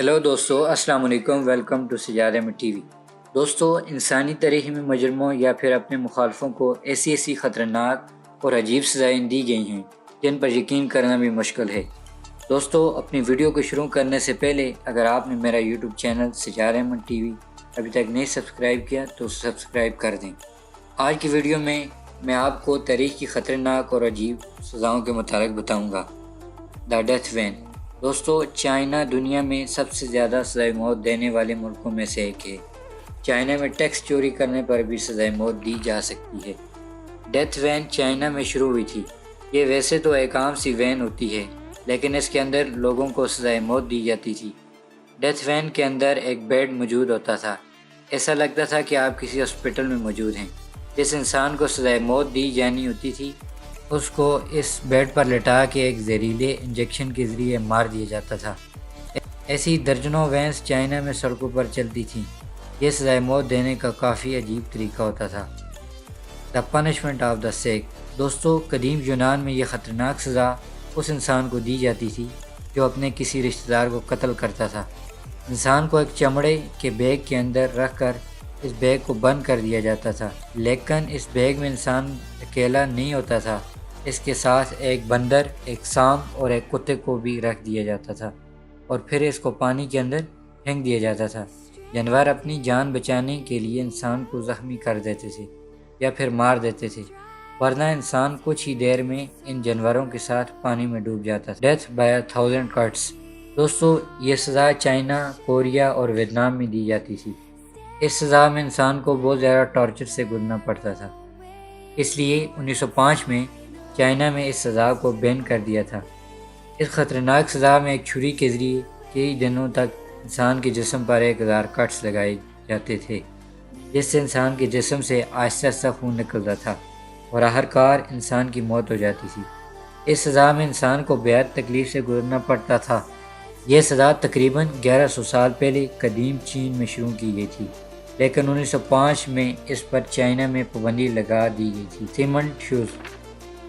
Hello دوستو، السلام علیکم، ویلکم ٹو سجادہ میں ٹی وی۔ دوستو، انسانی تاریخ میں مجرموں یا پھر اپنے مخالفوں کو ایسی خطرناک اور عجیب سزائیں دی گئی ہیں جن پر یقین کرنا بھی مشکل ہے۔ دوستو، اپنی ویڈیو کو شروع کرنے سے پہلے اگر آپ نے میرا یوٹیوب چینل سجادہ میں ٹی وی ابھی تک نہیں سبسکرائب کیا تو سبسکرائب کر دیں۔ آج کی ویڈیو میں آپ کو تاریخ کی خطرناک اور عجیب سزاؤں کے متعلق بتاؤں گا۔ The death van. دوستو، چائنا دنیا میں سب سے زیادہ سزائے موت دینے والے ملکوں میں سے ایک ہے۔ چائنا میں ٹیکس چوری کرنے پر بھی سزائے موت دی جا سکتی ہے۔ ڈیتھ وین چائنا میں شروع ہوئی تھی۔ یہ ویسے تو ایک عام سی وین ہوتی ہے، لیکن اس کے اندر لوگوں کو سزائے موت دی جاتی تھی۔ ڈیتھ وین کے اندر ایک بیڈ موجود ہوتا تھا۔ ایسا لگتا تھا کہ آپ کسی ہاسپٹل میں موجود ہیں۔ جس انسان کو سزائے موت دی جانی ہوتی تھی اس کو اس بیڈ پر لٹا کے ایک زہریلے انجیکشن کے ذریعے مار دیا جاتا تھا۔ ایسی درجنوں وینس چائنا میں سڑکوں پر چلتی تھیں۔ یہ سزائے موت دینے کا کافی عجیب طریقہ ہوتا تھا۔ دا پنشمنٹ آف دا سیک۔ دوستو، قدیم یونان میں یہ خطرناک سزا اس انسان کو دی جاتی تھی جو اپنے کسی رشتہ دار کو قتل کرتا تھا۔ انسان کو ایک چمڑے کے بیگ کے اندر رکھ کر اس بیگ کو بند کر دیا جاتا تھا، لیکن اس بیگ میں انسان اکیلا نہیں ہوتا تھا، اس کے ساتھ ایک بندر، ایک سانپ اور ایک کتے کو بھی رکھ دیا جاتا تھا اور پھر اس کو پانی کے اندر پھینک دیا جاتا تھا۔ جانور اپنی جان بچانے کے لیے انسان کو زخمی کر دیتے تھے یا پھر مار دیتے تھے، ورنہ انسان کچھ ہی دیر میں ان جانوروں کے ساتھ پانی میں ڈوب جاتا تھا۔ Death by 1000 cuts. دوستو، یہ سزا چائنا، کوریا اور ویتنام میں دی جاتی تھی۔ اس سزا میں انسان کو بہت زیادہ ٹارچر سے گزرنا پڑتا تھا، اس لیے 1905 میں چائنا میں اس سزا کو بین کر دیا تھا۔ اس خطرناک سزا میں ایک چھری کے ذریعے کئی دنوں تک انسان کے جسم پر 1000 کٹس لگائے جاتے تھے، جس سے انسان کے جسم سے آہستہ آہستہ خون نکلتا تھا اور آخرکار انسان کی موت ہو جاتی تھی۔ اس سزا میں انسان کو بےحد تکلیف سے گزرنا پڑتا تھا۔ یہ سزا تقریباً 1100 سال پہلے قدیم چین میں شروع کی گئی تھی، لیکن 1905 میں اس پر چائنا میں پابندی لگا دی گئی تھی۔ Cement shoes.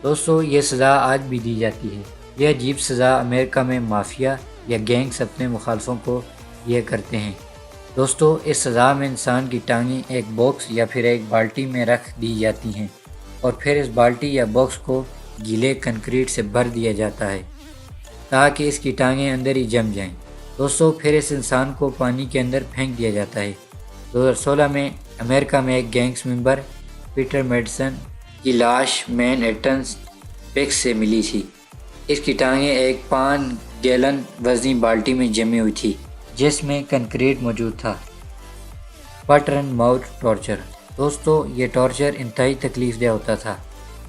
دوستو، یہ سزا آج بھی دی جاتی ہے۔ یہ عجیب سزا امریکہ میں مافیا یا گینگز اپنے مخالفوں کو یہ کرتے ہیں۔ دوستو، اس سزا میں انسان کی ٹانگیں ایک باکس یا پھر ایک بالٹی میں رکھ دی جاتی ہیں اور پھر اس بالٹی یا باکس کو گیلے کنکریٹ سے بھر دیا جاتا ہے تاکہ اس کی ٹانگیں اندر ہی جم جائیں۔ دوستو، پھر اس انسان کو پانی کے اندر پھینک دیا جاتا ہے۔ 2016 میں امریکہ میں ایک گینگز ممبر پیٹر میڈسن کی لاش مین ہیٹن پیکس سے ملی تھی۔ اس کی ٹانگیں ایک 5 گیلن وزنی بالٹی میں جمی ہوئی تھی جس میں کنکریٹ موجود تھا۔ Foot and mouth torture. دوستو، یہ ٹارچر انتہائی تکلیف دہ ہوتا تھا۔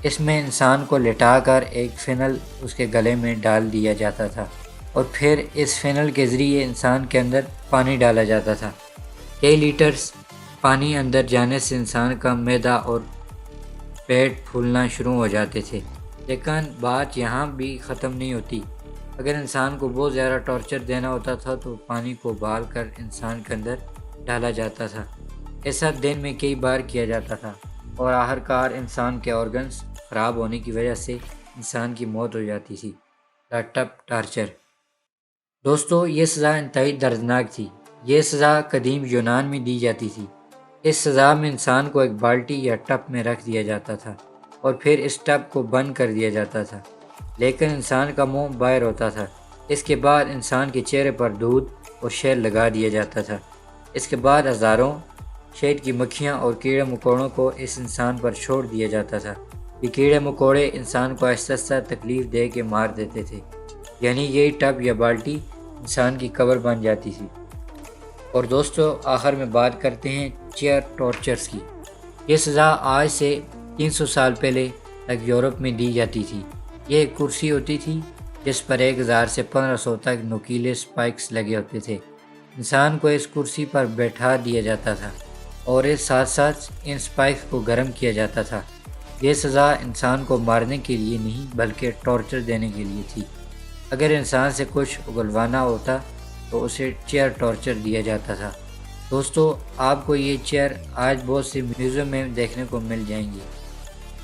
اس میں انسان کو لٹا کر ایک فنل اس کے گلے میں ڈال دیا جاتا تھا اور پھر اس فنل کے ذریعے انسان کے اندر پانی ڈالا جاتا تھا۔ کئی لیٹرز پانی اندر جانے سے انسان کا معدہ اور پیٹ پھولنا شروع ہو جاتے تھے، لیکن بات یہاں بھی ختم نہیں ہوتی۔ اگر انسان کو بہت زیادہ ٹارچر دینا ہوتا تھا تو پانی کو ابال کر انسان کے اندر ڈالا جاتا تھا۔ ایسا دن میں کئی بار کیا جاتا تھا اور آخرکار انسان کے آرگنز خراب ہونے کی وجہ سے انسان کی موت ہو جاتی تھی۔ ٹپ ٹارچر۔ دوستو، یہ سزا انتہائی دردناک تھی۔ یہ سزا قدیم یونان میں دی جاتی تھی۔ اس سزا میں انسان کو ایک بالٹی یا ٹب میں رکھ دیا جاتا تھا اور پھر اس ٹب کو بند کر دیا جاتا تھا، لیکن انسان کا منہ باہر ہوتا تھا۔ اس کے بعد انسان کے چہرے پر دودھ اور شہد لگا دیا جاتا تھا۔ اس کے بعد ہزاروں شہد کی مکھیاں اور کیڑے مکوڑوں کو اس انسان پر چھوڑ دیا جاتا تھا۔ یہ کیڑے مکوڑے انسان کو آہستہ آہستہ تکلیف دے کے مار دیتے تھے، یعنی یہی ٹب یا بالٹی انسان کی قبر بن جاتی تھی۔ اور دوستو، آخر میں بات کرتے ہیں چیئر ٹارچرز کی۔ یہ سزا آج سے 300 سال پہلے تک یورپ میں دی جاتی تھی۔ یہ ایک کرسی ہوتی تھی جس پر 1000 سے 1500 تک نوکیلے سپائکس لگے ہوتے تھے۔ انسان کو اس کرسی پر بیٹھا دیا جاتا تھا اور اس ساتھ ساتھ ان سپائکس کو گرم کیا جاتا تھا۔ یہ سزا انسان کو مارنے کے لیے نہیں بلکہ ٹارچر دینے کے لیے تھی۔ اگر انسان سے کچھ اگلوانا ہوتا تو اسے چیئر ٹارچر دیا جاتا تھا۔ دوستو، آپ کو یہ چیئر آج بہت سی میوزیم میں دیکھنے کو مل جائیں گی۔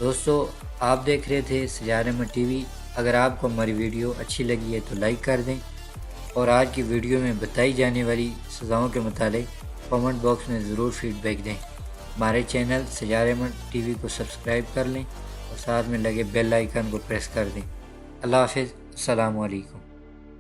دوستو، آپ دیکھ رہے تھے سجادہ میں ٹی وی۔ اگر آپ کو ہماری ویڈیو اچھی لگی ہے تو لائک کر دیں اور آج کی ویڈیو میں بتائی جانے والی سزاؤں کے متعلق کامنٹ باکس میں ضرور فیڈ بیک دیں۔ ہمارے channel Sajjad Ahmed T V کو سبسکرائب کر لیں اور ساتھ میں لگے بیل آئیکن کو پریس کر دیں۔ اللہ حافظ، السلام علیکم۔